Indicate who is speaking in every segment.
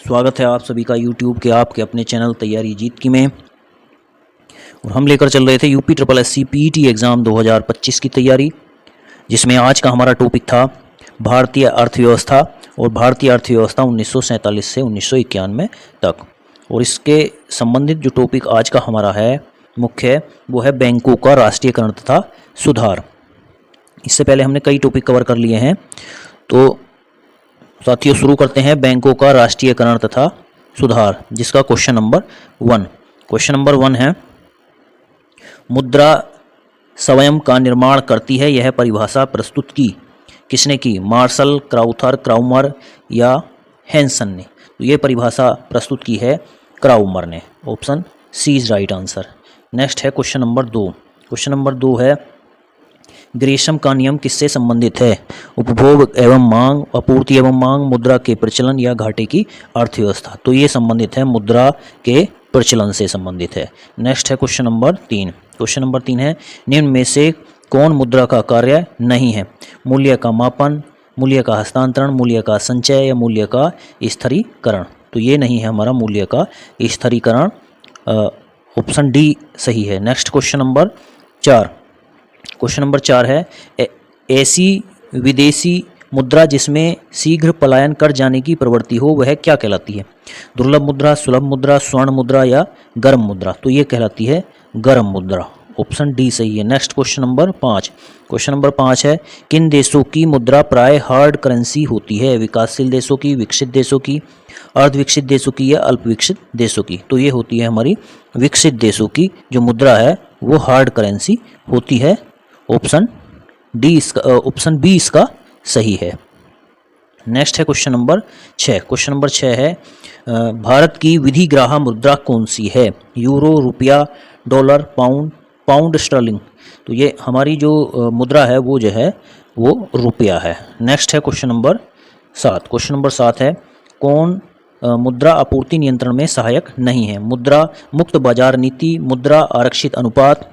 Speaker 1: स्वागत है आप सभी का यूट्यूब के आपके अपने चैनल तैयारी जीत की में। और हम लेकर चल रहे थे UP triple SC PET exam 2025 की तैयारी, जिसमें आज का हमारा टॉपिक था भारतीय अर्थव्यवस्था और भारतीय अर्थव्यवस्था 1947 से 1991 तक। और इसके संबंधित जो टॉपिक आज का हमारा है मुख्य, वो है बैंकों का राष्ट्रीयकरण तथा सुधार। इससे पहले हमने कई टॉपिक कवर कर लिए हैं, तो साथियों शुरू करते हैं बैंकों का राष्ट्रीयकरण तथा सुधार, जिसका क्वेश्चन नंबर वन है, मुद्रा स्वयं का निर्माण करती है, यह परिभाषा प्रस्तुत की किसने की? मार्शल, क्राउथर, क्राउमर या हैंसन ने? तो ये परिभाषा प्रस्तुत की है क्राउमर ने। Option C is right answer. Next है क्वेश्चन नंबर दो है, ग्रेशम का नियम किससे संबंधित है? उपभोग एवं मांग, आपूर्ति एवं मांग, मुद्रा के प्रचलन या घाटे की अर्थव्यवस्था? तो ये संबंधित है मुद्रा के प्रचलन से संबंधित है। नेक्स्ट है क्वेश्चन नंबर तीन है, निम्न में से कौन मुद्रा का कार्य नहीं है? मूल्य का मापन, मूल्य का हस्तांतरण, मूल्य का संचय या मूल्य का स्थिरीकरण? तो ये नहीं है हमारा मूल्य का स्थिरीकरण। ऑप्शन डी सही है। नेक्स्ट क्वेश्चन नंबर चार है, ऐसी विदेशी मुद्रा जिसमें शीघ्र पलायन कर जाने की प्रवृत्ति हो, वह क्या कहलाती है? दुर्लभ मुद्रा, सुलभ मुद्रा, स्वर्ण मुद्रा या गर्म मुद्रा? तो ये कहलाती है गर्म मुद्रा। ऑप्शन डी सही है। नेक्स्ट क्वेश्चन नंबर पाँच है, किन देशों की मुद्रा प्राय हार्ड करेंसी होती है? विकासशील देशों की, विकसित देशों की, अर्धविकसित देशों की या अल्प विकसित देशों की? तो ये होती है हमारी विकसित देशों की जो मुद्रा है वो हार्ड करेंसी होती है। ऑप्शन बी इसका सही है। नेक्स्ट है क्वेश्चन नंबर छः है, भारत की विधिग्राह मुद्रा कौन सी है? यूरो, रुपया, डॉलर, पाउंड स्टर्लिंग? तो ये हमारी जो मुद्रा है वो जो है वो रुपया है। नेक्स्ट है क्वेश्चन नंबर सात है, कौन मुद्रा आपूर्ति नियंत्रण में सहायक नहीं है? मुद्रा मुक्त बाजार नीति, मुद्रा आरक्षित अनुपात,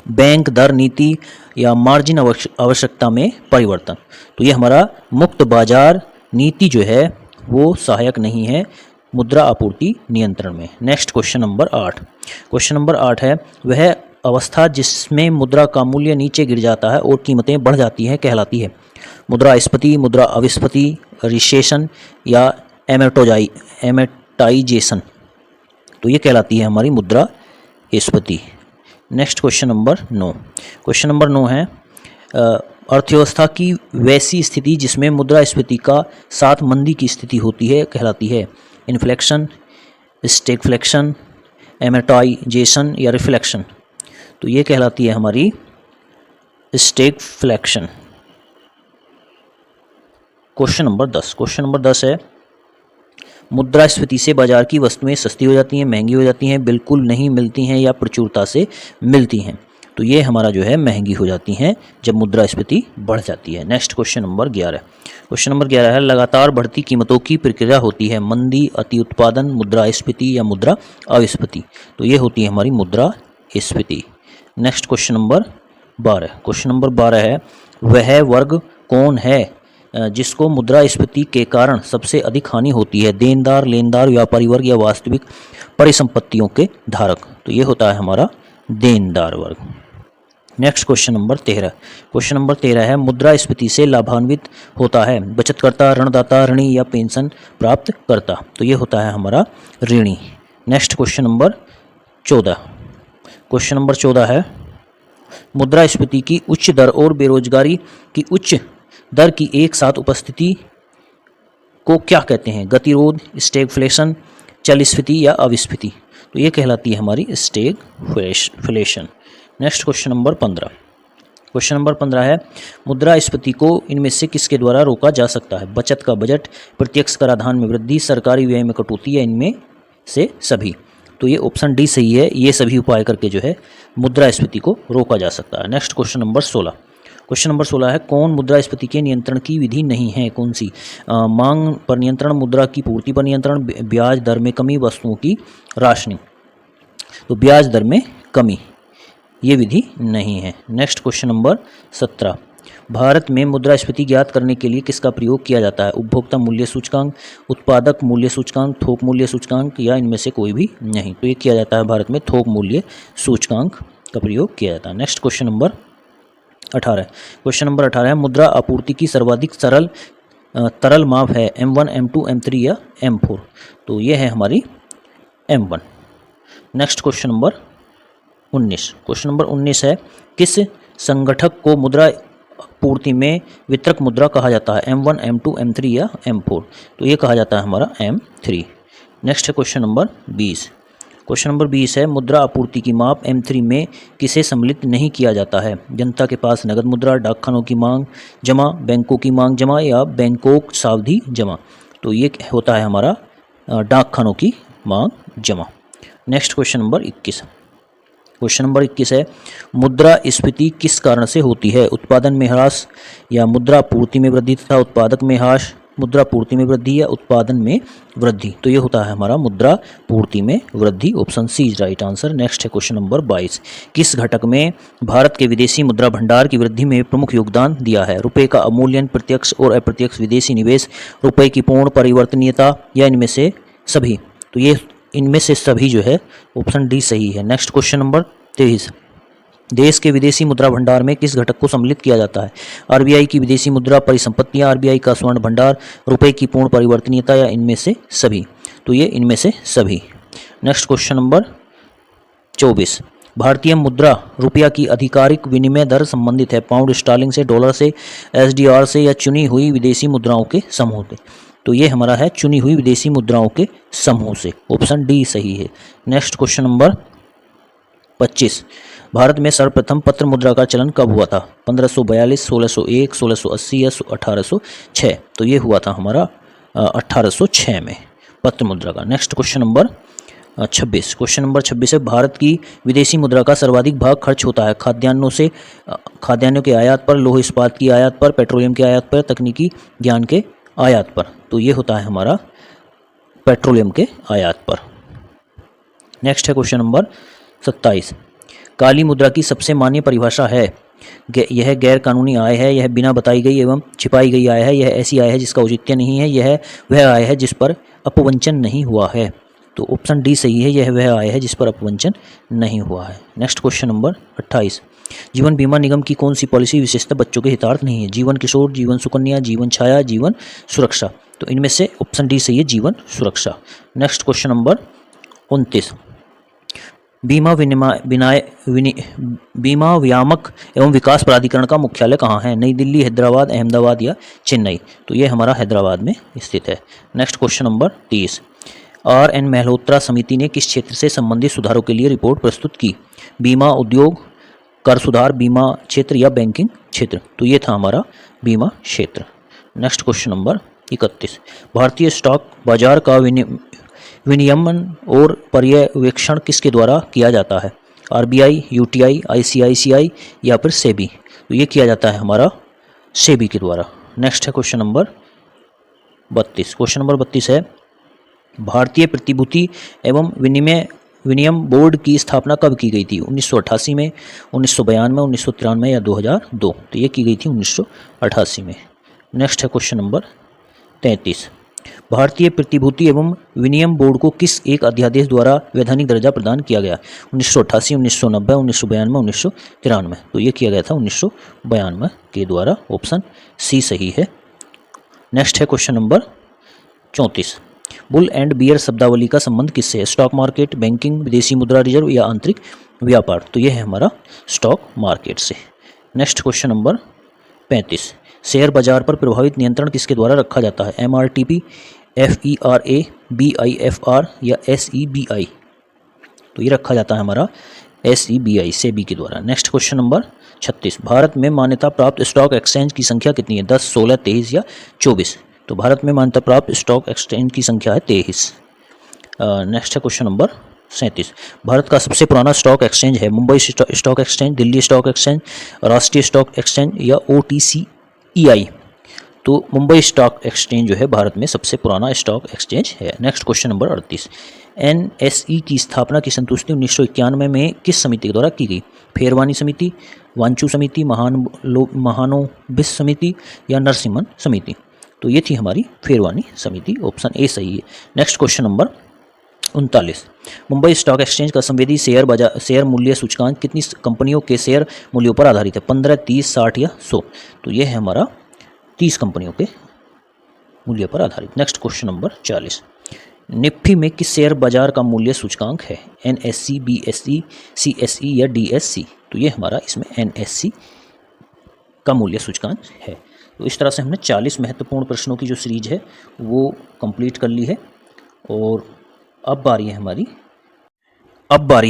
Speaker 1: बैंक दर नीति या मार्जिन आवश्यकता में परिवर्तन? तो ये हमारा मुक्त बाजार नीति जो है वो सहायक नहीं है मुद्रा आपूर्ति नियंत्रण में। नेक्स्ट क्वेश्चन नंबर आठ है, वह अवस्था जिसमें मुद्रा का मूल्य नीचे गिर जाता है और कीमतें बढ़ जाती हैं कहलाती है? मुद्रास्फीति, मुद्रा अविस्फीति, रिसेशन या एमेटाइजेशन? तो ये कहलाती है हमारी मुद्रास्फीति। नेक्स्ट क्वेश्चन नंबर 9 है, अर्थव्यवस्था की वैसी स्थिति जिसमें मुद्रास्फीति का साथ मंदी की स्थिति होती है कहलाती है? इन्फ्लेक्शन, स्टैगफ्लेशन, एमेटाइजेशन या रिफ्लेक्शन? तो ये कहलाती है हमारी स्टैगफ्लेशन। क्वेश्चन नंबर 10 है, मुद्रास्फीति से बाजार की वस्तुएं सस्ती हो जाती हैं, महंगी हो जाती हैं, बिल्कुल नहीं मिलती हैं या प्रचुरता से मिलती हैं? तो ये हमारा जो है महंगी हो जाती हैं जब मुद्रास्फीति बढ़ जाती है। नेक्स्ट क्वेश्चन नंबर 11 है, लगातार बढ़ती कीमतों की प्रक्रिया होती है? मंदी, अति उत्पादन, मुद्रास्फीति या मुद्रा अविस्फीति? तो ये होती है हमारी मुद्रास्फीति। नेक्स्ट क्वेश्चन नंबर 12 है, वह वर्ग कौन है जिसको मुद्रास्फीति के कारण सबसे अधिक हानि होती है? देनदार, लेनदार, व्यापारी वर्ग या वास्तविक परिसंपत्तियों के धारक? तो ये होता है हमारा देनदार वर्ग। नेक्स्ट क्वेश्चन नंबर 13 है, मुद्रास्फीति से लाभान्वित होता है बचतकर्ता, ऋणदाता, ऋणी या पेंशन प्राप्त करता? तो ये होता है हमारा ऋणी। नेक्स्ट क्वेश्चन नंबर 14 है, मुद्रास्फीति की उच्च दर और बेरोजगारी की उच्च दर की एक साथ उपस्थिति को क्या कहते हैं? गतिरोध, स्टैगफ्लेशन, चलस्फीति या अविस्फीति? तो ये कहलाती है हमारी स्टैगफ्लेशन। नेक्स्ट क्वेश्चन नंबर 15 है, मुद्रास्फीति को इनमें से किसके द्वारा रोका जा सकता है? बचत का बजट, प्रत्यक्ष कराधान में वृद्धि, सरकारी व्यय में कटौती या इनमें से सभी? तो ये ऑप्शन डी सही है। ये सभी उपाय करके जो है मुद्रास्फीति को रोका जा सकता है। नेक्स्ट क्वेश्चन नंबर 16 है, कौन मुद्रास्फीति के नियंत्रण की विधि नहीं है? कौन सी? मांग पर नियंत्रण, मुद्रा की पूर्ति पर नियंत्रण, ब्याज दर में कमी, वस्तुओं की राशनिंग? तो ब्याज दर में कमी ये विधि नहीं है। नेक्स्ट क्वेश्चन नंबर 17, भारत में मुद्रास्फीति ज्ञात करने के लिए किसका प्रयोग किया जाता है? उपभोक्ता मूल्य सूचकांक, उत्पादक मूल्य सूचकांक, थोक मूल्य सूचकांक या इनमें से कोई भी नहीं। तो ये किया जाता है भारत में थोक मूल्य सूचकांक का प्रयोग किया जाता है। Next question number 18। Question number 18 है मुद्रा आपूर्ति की सर्वाधिक तरल माप है M1, M2, M3 या M4? तो ये है हमारी M1। Next question number 19। Question number 19 है किस संगठक को मुद्रा आपूर्ति में वितरक मुद्रा कहा जाता है? M1, M2, M3 या M4? तो ये कहा जाता है हमारा M3। नेक्स्ट है क्वेश्चन नंबर 20। क्वेश्चन नंबर 20 है मुद्रा आपूर्ति की माप M3 में किसे सम्मिलित नहीं किया जाता है? जनता के पास नगद मुद्रा, डाकखानों की मांग जमा, बैंकों की मांग जमा या बैंकों सावधि जमा? तो ये होता है हमारा डाकखानों की मांग जमा। Next question number 21। Question number 21 है मुद्रास्फीति किस कारण से होती है? उत्पादन में ह्रास या मुद्रा आपूर्ति में वृद्धि तथा उत्पादक में ह्रास, मुद्रा पूर्ति में वृद्धि या उत्पादन में वृद्धि? तो ये होता है हमारा मुद्रा पूर्ति में वृद्धि। Option C is right answer. Next है क्वेश्चन नंबर 22। किस घटक में भारत के विदेशी मुद्रा भंडार की वृद्धि में प्रमुख योगदान दिया है? रुपए का अवमूल्यन, प्रत्यक्ष और अप्रत्यक्ष विदेशी निवेश, रुपए की पूर्ण परिवर्तनीयता या इनमें से सभी? तो ये इनमें से सभी जो है ऑप्शन डी सही है। Next question number 23। देश के विदेशी मुद्रा भंडार में किस घटक को सम्मिलित किया जाता है? आरबीआई की विदेशी मुद्रा परिसंपत्तियां, आरबीआई का स्वर्ण भंडार, रुपए की पूर्ण परिवर्तनीयता या इनमें से सभी? तो ये इनमें से सभी। Next question number 24। भारतीय मुद्रा रुपया की आधिकारिक विनिमय दर संबंधित है पाउंड स्टर्लिंग से, डॉलर से, एसडीआर से या चुनी हुई विदेशी मुद्राओं के समूह से? तो ये हमारा है चुनी हुई विदेशी मुद्राओं के समूह से। ऑप्शन डी सही है। Next question number 25। भारत में सर्वप्रथम पत्र मुद्रा का चलन कब हुआ था? 1542, 1601, 1680 या 1806? तो ये हुआ था हमारा 1806 में पत्र मुद्रा का। Next question number 26। Question number 26 है भारत की विदेशी मुद्रा का सर्वाधिक भाग खर्च होता है खाद्यान्नों के आयात पर, लौह इस्पात की आयात पर, पेट्रोलियम की आयात पर, तकनीकी ज्ञान के आयात पर? तो ये होता है हमारा पेट्रोलियम के आयात पर। नेक्स्ट है क्वेश्चन नंबर 27। काली मुद्रा की सबसे मान्य परिभाषा है यह गैर कानूनी आय है, यह बिना बताई गई एवं छिपाई गई आय है, यह ऐसी आय है जिसका औचित्य नहीं है, यह वह आय है जिस पर अपवंचन नहीं हुआ है? तो ऑप्शन डी सही है, यह वह आय है जिस पर अपवंचन नहीं हुआ है। Next question number 28। जीवन बीमा निगम की कौन सी पॉलिसी विशेषता बच्चों के हितार्थ नहीं है? जीवन किशोर, जीवन सुकन्या, जीवन छाया, जीवन सुरक्षा? तो इनमें से ऑप्शन डी सही है, जीवन सुरक्षा। Next question number 29। बीमा विनियामक एवं विकास प्राधिकरण का मुख्यालय कहाँ है? नई दिल्ली, हैदराबाद, अहमदाबाद या चेन्नई? तो ये हमारा हैदराबाद में स्थित है। Next question number 30। R.N. Malhotra समिति ने किस क्षेत्र से संबंधित सुधारों के लिए रिपोर्ट प्रस्तुत की? बीमा उद्योग, कर सुधार, बीमा क्षेत्र या बैंकिंग क्षेत्र? तो ये था हमारा बीमा क्षेत्र। Next question number 31। भारतीय स्टॉक बाजार का विनियमन और पर्यवेक्षण किसके द्वारा किया जाता है? आरबीआई, यूटीआई, आईसीआईसीआई या फिर सेबी? तो ये किया जाता है हमारा सेबी के द्वारा। नेक्स्ट है क्वेश्चन नंबर 32। क्वेश्चन नंबर 32 है भारतीय प्रतिभूति एवं विनियम बोर्ड की स्थापना कब की गई थी? 1988 में, 1992 में, 1993 या 2002? तो ये की गई थी 1988 में। नेक्स्ट है क्वेश्चन नंबर 33। भारतीय प्रतिभूति एवं विनियम बोर्ड को किस एक अध्यादेश द्वारा वैधानिक दर्जा प्रदान किया गया? 1988, 1990, 1992, 1993? तो ये किया गया था 1992 के द्वारा। ऑप्शन सी सही है। नेक्स्ट है question number 34। Bull and bear शब्दावली का संबंध किससे है? स्टॉक मार्केट, बैंकिंग, विदेशी मुद्रा रिजर्व या आंतरिक व्यापार? तो ये है हमारा स्टॉक मार्केट से। Next question number 35। शेयर बाजार पर प्रभावित नियंत्रण किसके द्वारा रखा जाता है? MRTP, FERA, BIFR या SEBI? तो ये रखा जाता है हमारा SEBI, सेबी के द्वारा। Next question number 36। भारत में मान्यता प्राप्त स्टॉक एक्सचेंज की संख्या कितनी है? 10, 16, 23 या 24? तो भारत में मान्यता प्राप्त स्टॉक एक्सचेंज की संख्या है 23। नेक्स्ट है क्वेश्चन नंबर 37। भारत का सबसे पुराना स्टॉक एक्सचेंज है Mumbai stock exchange, Delhi stock exchange, राष्ट्रीय स्टॉक एक्सचेंज या OTCEI? तो मुंबई स्टॉक एक्सचेंज जो है भारत में सबसे पुराना स्टॉक एक्सचेंज है। Next question number 38। NSE की स्थापना की संतुष्टि 1991 में किस समिति के द्वारा की गई? फेरवानी समिति, वांचू समिति, महानोबिस समिति या नरसिम्हन समिति। तो ये थी हमारी फेरवानी समिति, ऑप्शन ए सही है। Next question number 39, Mumbai stock exchange का संवेदी शेयर मूल्य सूचकांक कितनी कंपनियों के शेयर मूल्यों पर आधारित है? 15, 30, 60 या 100? तो ये है हमारा 30 कंपनियों के मूल्य पर आधारित। नेक्स्ट क्वेश्चन नंबर 40, निफ्टी में किस शेयर बाजार का मूल्य सूचकांक है? NSE, BSE, CSE या DSC? तो ये हमारा इसमें NSE का मूल्य सूचकांक है। तो इस तरह से हमने 40 महत्वपूर्ण प्रश्नों की जो सीरीज है वो कंप्लीट कर ली है। और अब बारी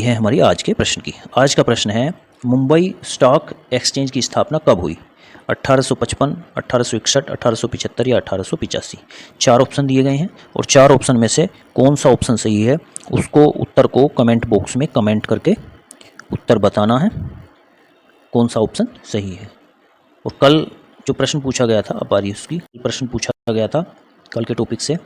Speaker 1: है हमारी आज के प्रश्न की। आज का प्रश्न है, मुंबई स्टॉक एक्सचेंज की स्थापना कब हुई? 1855, 1861, 1875 या 1885? 4 ऑप्शन दिए गए हैं और 4 ऑप्शन में से कौन सा ऑप्शन सही है उसको उत्तर को कमेंट बॉक्स में कमेंट करके उत्तर बताना है, कौन सा ऑप्शन सही है। और कल जो प्रश्न पूछा गया था, अब बारी उसकी, प्रश्न पूछा गया था कल के टॉपिक से,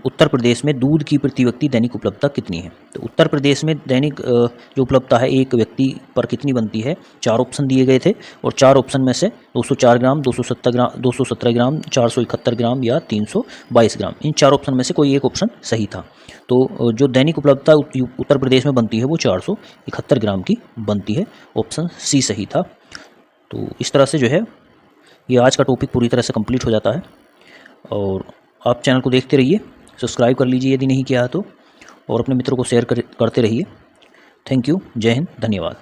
Speaker 1: उत्तर प्रदेश में दूध की प्रति व्यक्ति दैनिक उपलब्धता कितनी है? तो उत्तर प्रदेश में दैनिक जो उपलब्धता है एक व्यक्ति पर कितनी बनती है? 4 ऑप्शन दिए गए थे और 4 ऑप्शन में से 204 ग्राम, 217 ग्राम, 471 ग्राम या 322 ग्राम। इन 4 ऑप्शन में से कोई एक ऑप्शन सही था। तो जो दैनिक उपलब्धता उत्तर प्रदेश में बनती है वो 471 ग्राम की बनती है। ऑप्शन सी सही था। तो इस तरह से जो है ये आज का टॉपिक पूरी तरह से कंप्लीट हो जाता है। और आप चैनल को देखते रहिए, सब्सक्राइब कर लीजिए यदि नहीं किया है तो, और अपने मित्रों को शेयर करते रहिए। थैंक यू, जय हिंद, धन्यवाद।